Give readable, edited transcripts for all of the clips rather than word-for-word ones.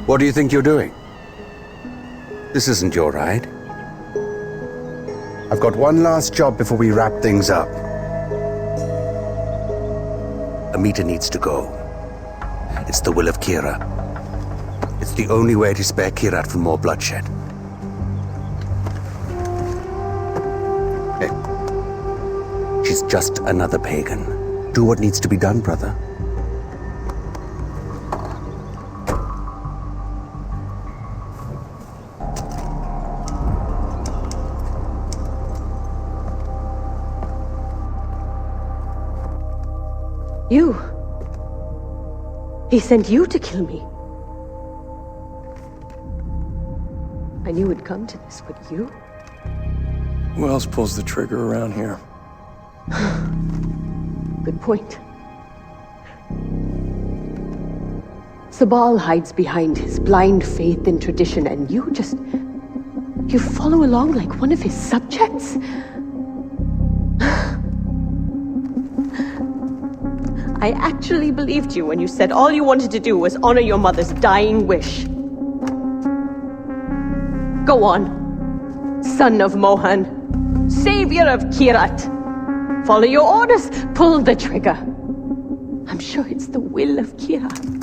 What do you think you're doing? This isn't your ride. I've got one last job before we wrap things up. Amita needs to go. It's the will of Kyrat. It's the only way to spare Kyrat from more bloodshed. Hey. She's just another pagan. Do what needs to be done, brother. You? He sent you to kill me. I knew it'd come to this, but you? Who else pulls the trigger around here? Good point. Sabal hides behind his blind faith in tradition, and you follow along like one of his subjects? I actually believed you when you said all you wanted to do was honor your mother's dying wish. Go on, son of Mohan, savior of Kyrat. Follow your orders, pull the trigger. I'm sure it's the will of Kyrat.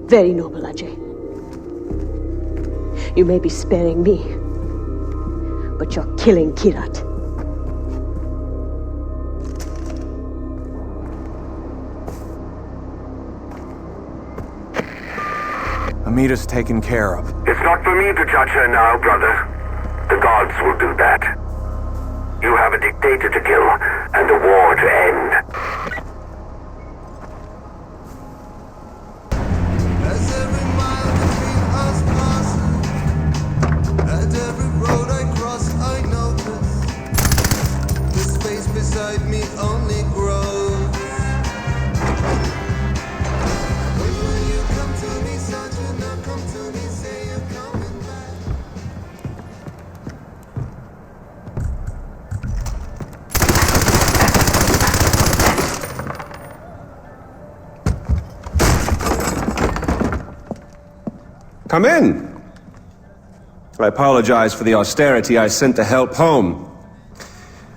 Very noble, Ajay. You may be sparing me, but you're killing Kyrat. Amita's taken care of. It's not for me to judge her now, brother. The gods will do that. You have a dictator to kill, and a war to end. Come in. I apologize for the austerity I sent to help home.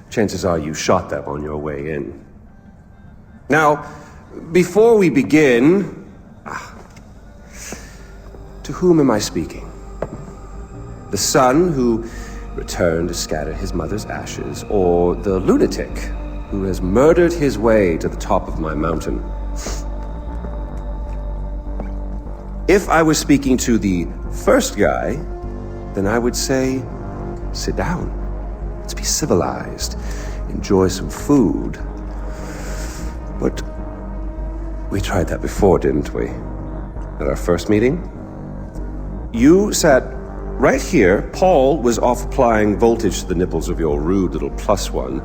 Chances are you shot them on your way in. Now, before we begin, to whom am I speaking? The son who returned to scatter his mother's ashes, or the lunatic who has murdered his way to the top of my mountain? If I was speaking to the first guy, then I would say, sit down. Let's be civilized. Enjoy some food. But we tried that before, didn't we? At our first meeting? You sat right here. Paul was off applying voltage to the nipples of your rude little +1.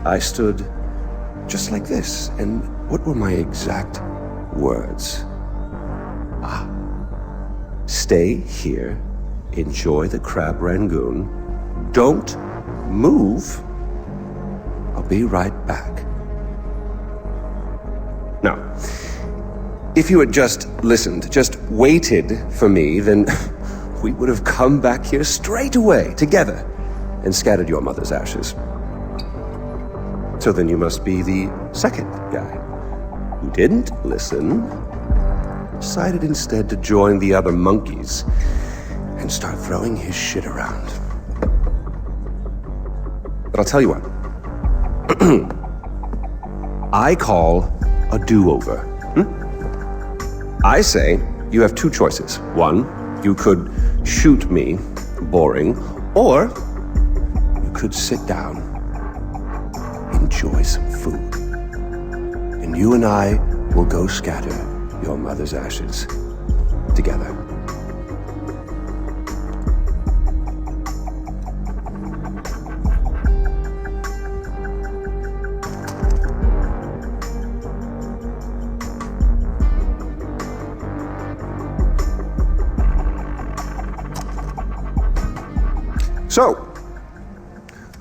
I stood just like this. And what were my exact words? Stay here, enjoy the crab rangoon, don't move, I'll be right back. Now, if you had just listened, just waited for me, then we would have come back here straight away, together, and scattered your mother's ashes. So then you must be the second guy, who didn't listen, decided instead to join the other monkeys and start throwing his shit around. But I'll tell you what. I call a do-over. I say you have two choices. One, you could shoot me, boring, or you could sit down, enjoy some food, and you and I will go scatter your mother's ashes together. So,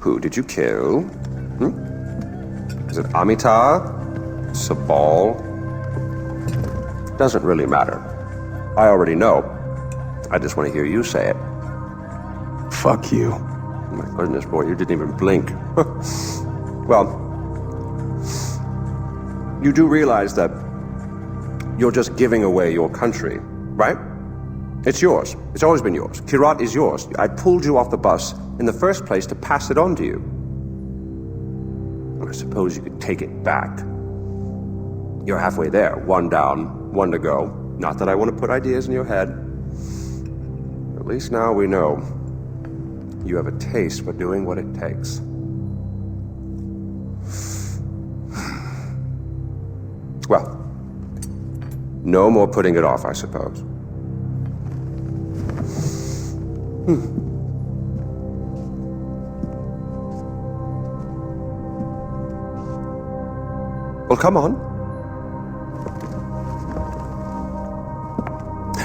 who did you kill? Is it Amita? Sabal? Doesn't really matter. I already know. I just want to hear you say it. Fuck you. Oh my goodness, boy, you didn't even blink. Well, you do realize that you're just giving away your country, right? It's yours. It's always been yours. Kyrat is yours. I pulled you off the bus in the first place to pass it on to you. I suppose you could take it back. You're halfway there. One down, one to go. Not that I want to put ideas in your head. At least now we know you have a taste for doing what it takes. Well, no more putting it off, I suppose. Well, come on.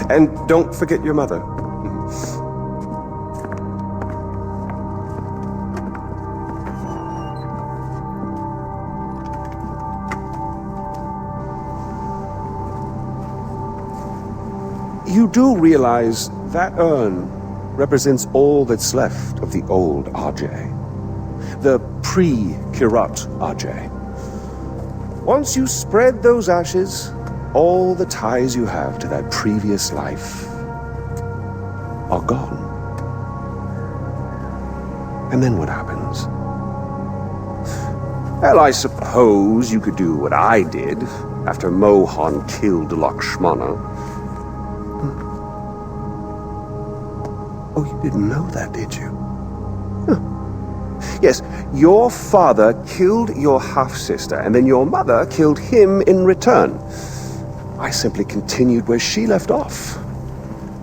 And don't forget your mother. You do realize that urn represents all that's left of the old RJ. The pre-Kyrat RJ. Once you spread those ashes, all the ties you have to that previous life are gone. And then what happens? Well, I suppose you could do what I did after Mohan killed Lakshmana. Oh, you didn't know that, did you? Yes, your father killed your half-sister, and then your mother killed him in return. I simply continued where she left off.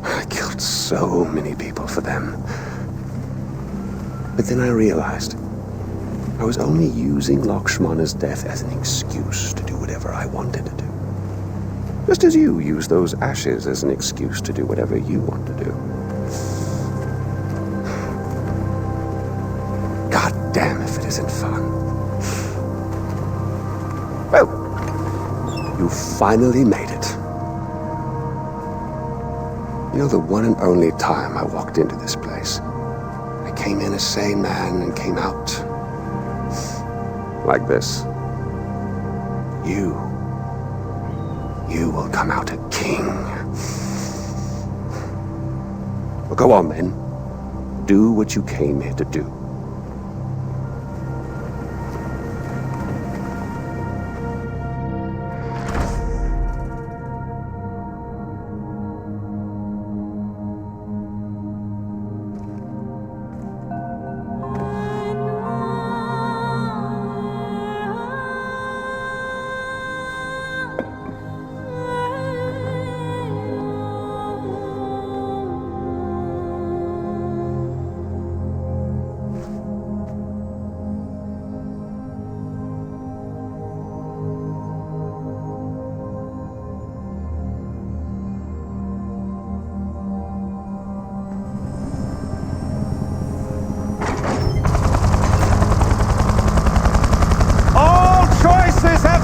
I killed so many people for them. But then I realized I was only using Lakshmana's death as an excuse to do whatever I wanted to do. Just as you use those ashes as an excuse to do whatever you want to do. God damn if it isn't fun. Well, you finally made it. You know, the one and only time I walked into this place, I came in a sane man and came out like this. You will come out a king. Well, go on then. Do what you came here to do.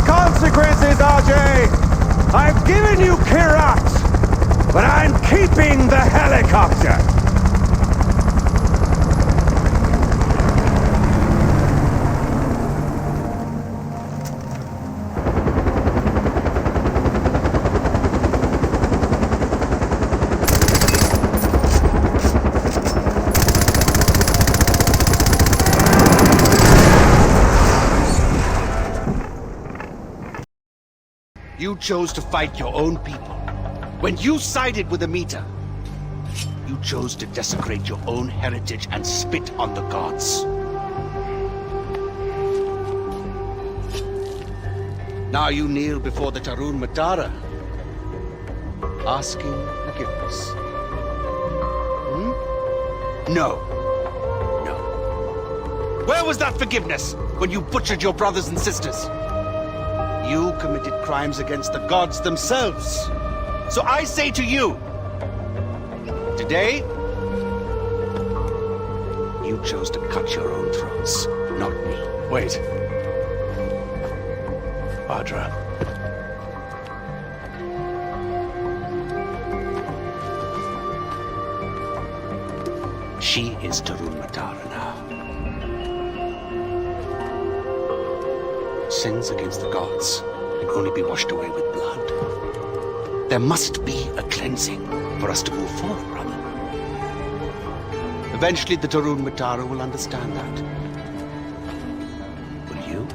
Consequences, RJ! I've given you Kyrat, but I'm keeping the helicopter! You chose to fight your own people. When you sided with Amita, you chose to desecrate your own heritage and spit on the gods. Now you kneel before the Tarun Matara, asking forgiveness. No. No. Where was that forgiveness when you butchered your brothers and sisters? You committed crimes against the gods themselves. So I say to you, today, You chose to cut your own throats, not me. Wait. Audra. She is Tarun Matara now. Sins against the gods can only be washed away with blood. There must be a cleansing for us to move forward, brother. Eventually, the Tarun Matara will understand that. Will you?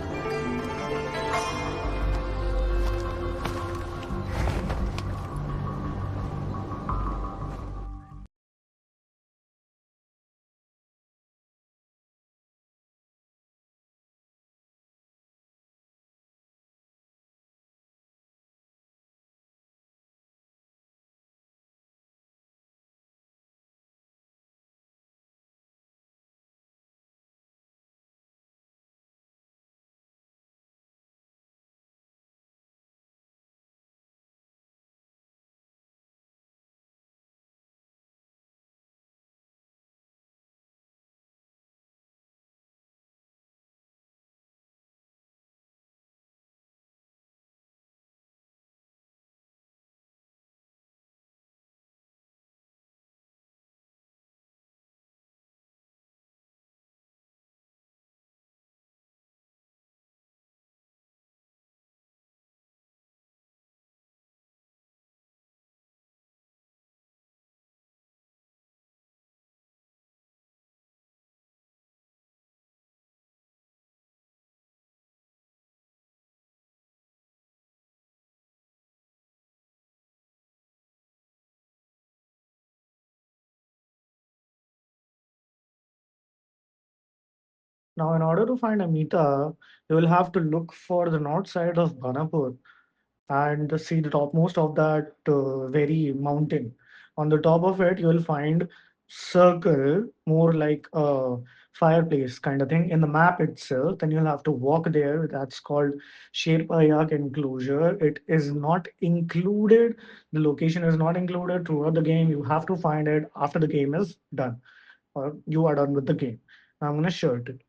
Now, in order to find Amita, you will have to look for the north side of Banapur and see the topmost of that very mountain. On the top of it, you will find circle, more like a fireplace kind of thing in the map itself. Then you'll have to walk there. That's called Sherpayak enclosure. It is not included. The location is not included throughout the game. You have to find it after the game is done, or you are done with the game. I'm gonna share it.